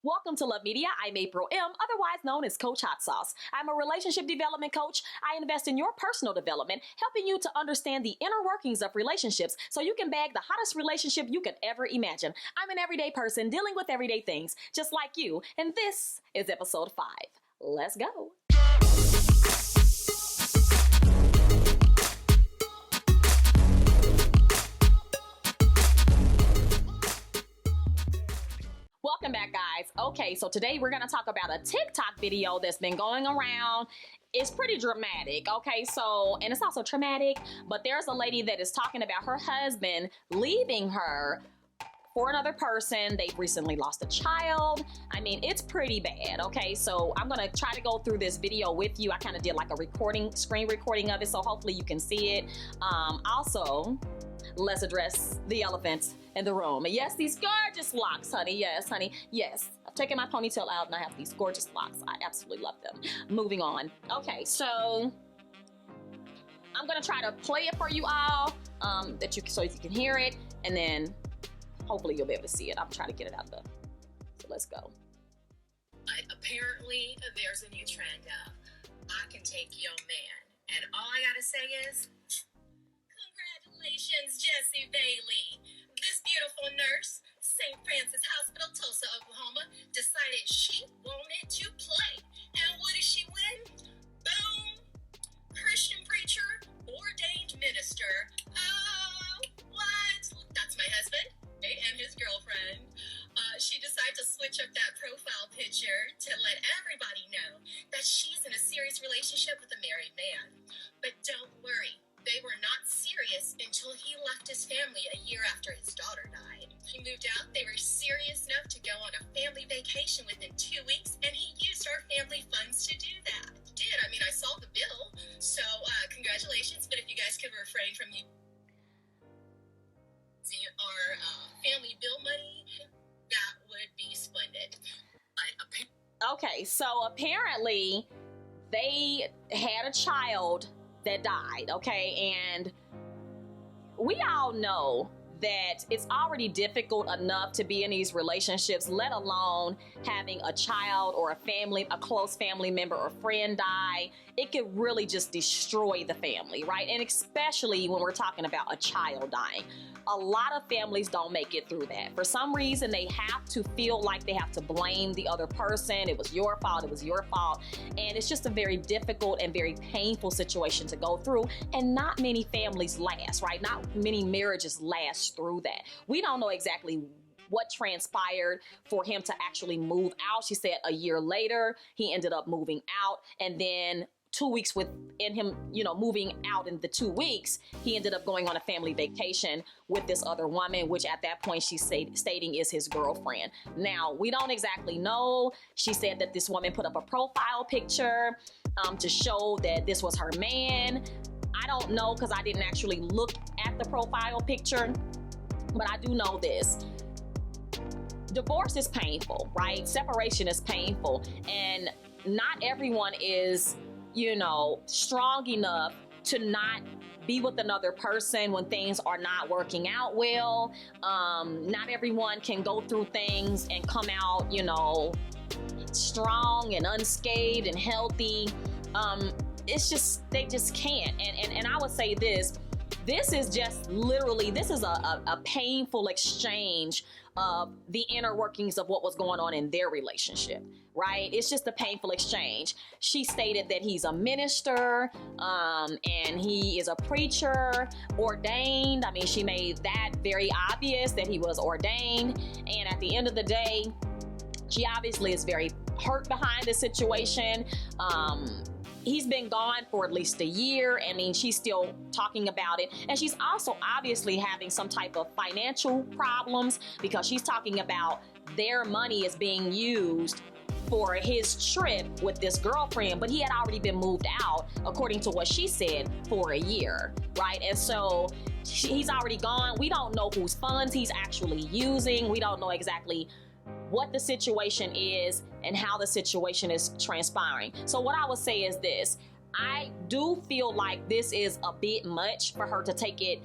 Welcome to Love Media. I'm April M., otherwise known as Coach Hot Sauce. I'm a relationship development coach. I invest in your personal development, helping you to understand the inner workings of relationships so you can bag the hottest relationship you could ever imagine. I'm an everyday person dealing with everyday things, just like you, and this is episode 5. Let's go. Welcome back, guys. Okay, so today we're going to talk about a TikTok video that's been going around. It's pretty dramatic, okay? So, and it's also traumatic, but there's a lady that is talking about her husband leaving her for another person. They've recently lost a child. I mean, it's pretty bad, okay? So I'm going to try to go through this video with you. I kind of did like a screen recording of it, so hopefully you can see it. Also, let's address the elephant in the room. And yes, these gorgeous locks, honey. Yes, honey. Yes. I've taken my ponytail out and I have these gorgeous locks. I absolutely love them. Moving on. Okay, so I'm going to try to play it for you all so you can hear it, and then hopefully you'll be able to see it. I'm trying to get it out of so let's go. Apparently, there's a new trend of, I can take your man. And all I gotta say is, congratulations, Jessie Bailey. This beautiful nurse, St. Francis Hospital, Tulsa, Oklahoma, decided she wanted to play. And what did she win? Boom! Christian preacher, ordained minister. What? That's my husband and his girlfriend. She decided to switch up that profile picture to let everybody know that she's in a serious relationship with a married man. But don't worry, they were not serious until he left his family a year after his daughter died. He moved out, they were serious enough to go on a family vacation within 2 weeks, and he used our family funds to do that. I mean, I saw the bill, so congratulations, but if you guys could refrain from using our family bill money, that would be splendid. Okay, so apparently they had a child that died, okay? And we all know that it's already difficult enough to be in these relationships, let alone having a child or a close family member or friend die. It could really just destroy the family, right? And especially when we're talking about a child dying. A lot of families don't make it through that. For some reason, they have to feel like they have to blame the other person. It was your fault. It was your fault. And it's just a very difficult and very painful situation to go through. And not many families last, right? Not many marriages last through that. We don't know exactly what transpired for him to actually move out. She said a year later, he ended up moving out, and then 2 weeks within him, moving out in the 2 weeks, he ended up going on a family vacation with this other woman, which at that point she's stating is his girlfriend. Now, we don't exactly know. She said that this woman put up a profile picture to show that this was her man. I don't know, because I didn't actually look at the profile picture, but I do know this. Divorce is painful, right? Separation is painful, and not everyone is strong enough to not be with another person when things are not working out well. Not everyone can go through things and come out, strong and unscathed and healthy. They just can't. And I would say this is just literally, this is a painful exchange of the inner workings of what was going on in their relationship, right? It's just a painful exchange. She stated that he's a minister, and he is a preacher, ordained. I mean, she made that very obvious that he was ordained. And at the end of the day, she obviously is very hurt behind the situation. He's been gone for at least a year. I mean, she's still talking about it. And she's also obviously having some type of financial problems, because she's talking about their money is being used for his trip with this girlfriend, but he had already been moved out, according to what she said, for a year, right? And so he's already gone. We don't know whose funds he's actually using. We don't know exactly what the situation is and how the situation is transpiring. So what I would say is this: I do feel like this is a bit much for her to take it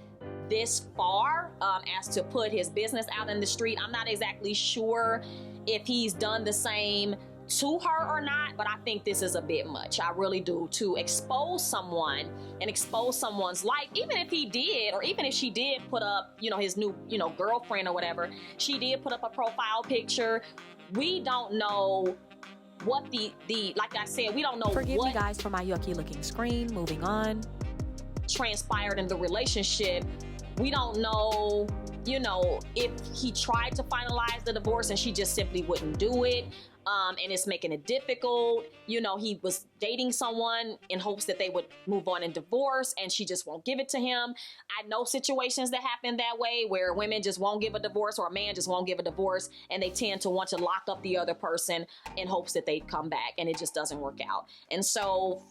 this far, as to put his business out in the street. I'm not exactly sure if he's done the same to her or not, but I think this is a bit much. I really do. To expose someone and expose someone's life, even if he did, or even if she did put up, his new, girlfriend or whatever, she did put up a profile picture. We don't know what the like I said, we don't know Forgive what me guys for my yucky looking screen. Moving on. Transpired in the relationship. We don't know, if he tried to finalize the divorce and she just simply wouldn't do it. And it's making it difficult. He was dating someone in hopes that they would move on and divorce, and she just won't give it to him. I know situations that happen that way where women just won't give a divorce, or a man just won't give a divorce, and they tend to want to lock up the other person in hopes that they'd come back, and it just doesn't work out. And so,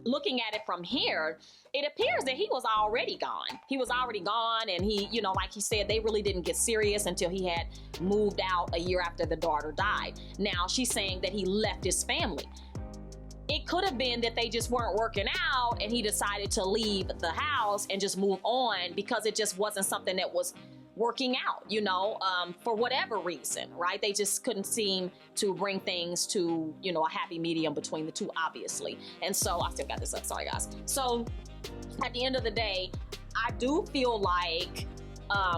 looking at it from here, it appears that he was already gone. He was already gone, and he, like he said, they really didn't get serious until he had moved out a year after the daughter died. Now, she's saying that he left his family. It could have been that they just weren't working out, and he decided to leave the house and just move on because it just wasn't something that was working out, for whatever reason, right? They just couldn't seem to bring things to, a happy medium between the two, obviously. And so, I still got this up, sorry guys. So, at the end of the day, I do feel like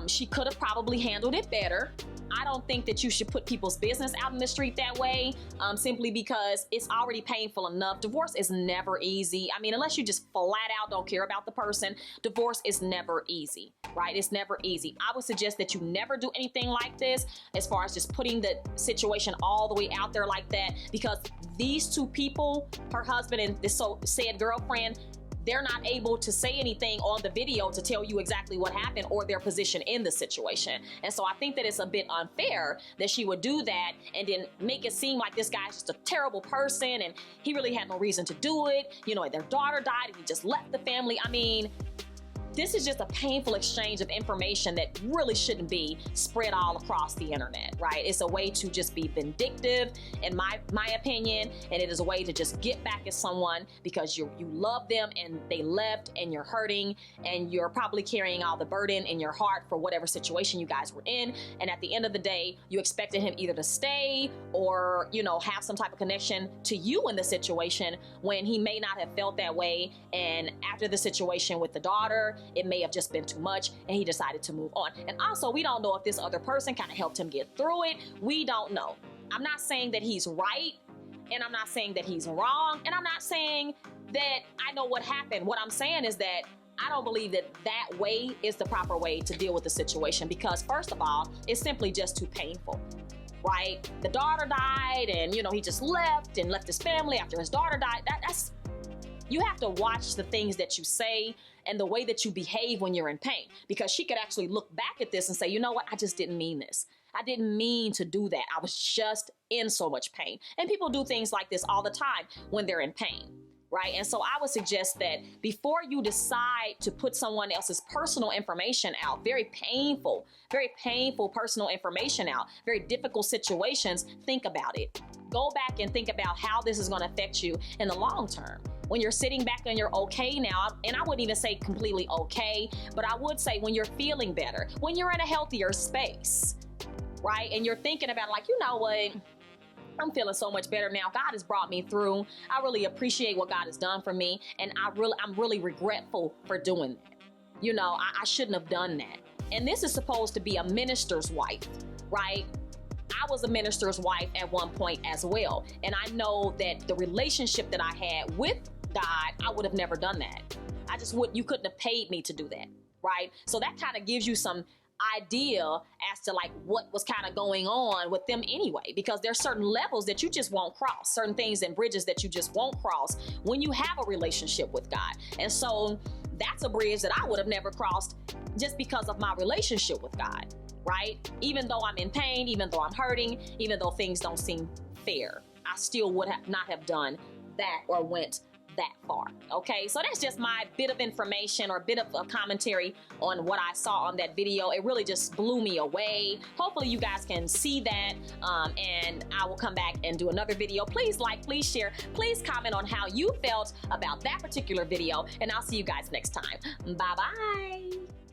she could have probably handled it better. I don't think that you should put people's business out in the street that way, simply because it's already painful enough. Divorce is never easy. I mean, unless you just flat out don't care about the person, divorce is never easy, right? It's never easy. I would suggest that you never do anything like this, as far as just putting the situation all the way out there like that, because these two people, her husband and this said girlfriend, they're not able to say anything on the video to tell you exactly what happened or their position in the situation. And so I think that it's a bit unfair that she would do that and then make it seem like this guy's just a terrible person and he really had no reason to do it. Their daughter died and he just left the family. I mean, this is just a painful exchange of information that really shouldn't be spread all across the internet, right? It's a way to just be vindictive, in my opinion, and it is a way to just get back at someone because you love them and they left and you're hurting and you're probably carrying all the burden in your heart for whatever situation you guys were in. And at the end of the day, you expected him either to stay or, have some type of connection to you in the situation when he may not have felt that way. And after the situation with the daughter, it may have just been too much and he decided to move on. And also, we don't know if this other person kind of helped him get through it. We don't know. I'm not saying that he's right, and I'm not saying that he's wrong, and I'm not saying that I know what happened. What I'm saying is that I don't believe that that way is the proper way to deal with the situation because, first of all, it's simply just too painful, right? The daughter died and, he just left his family after his daughter died. That's you have to watch the things that you say and the way that you behave when you're in pain, because she could actually look back at this and say, you know what, I just didn't mean this. I didn't mean to do that. I was just in so much pain. And people do things like this all the time when they're in pain, right? And so I would suggest that before you decide to put someone else's personal information out, very painful personal information out, very difficult situations, think about it. Go back and think about how this is going to affect you in the long term. When you're sitting back and you're okay now, and I wouldn't even say completely okay, but I would say when you're feeling better, when you're in a healthier space, right? And you're thinking about like, you know what? I'm feeling so much better now. God has brought me through. I really appreciate what God has done for me. And I'm really regretful for doing that. I shouldn't have done that. And this is supposed to be a minister's wife, right? I was a minister's wife at one point as well. And I know that the relationship that I had with God, I would have never done that. You couldn't have paid me to do that, right? So that kind of gives you some idea as to like what was kind of going on with them anyway, because there's certain levels that you just won't cross, certain things and bridges that you just won't cross when you have a relationship with God. And so that's a bridge that I would have never crossed just because of my relationship with God, right? Even though I'm in pain, even though I'm hurting, even though things don't seem fair, I still would not have done that or went that far. Okay, so that's just my bit of information or a bit of a commentary on what I saw on that video. It really just blew me away. Hopefully you guys can see that, and I will come back and do another video. Please like, please share, please comment on how you felt about that particular video, and I'll see you guys next time. Bye bye.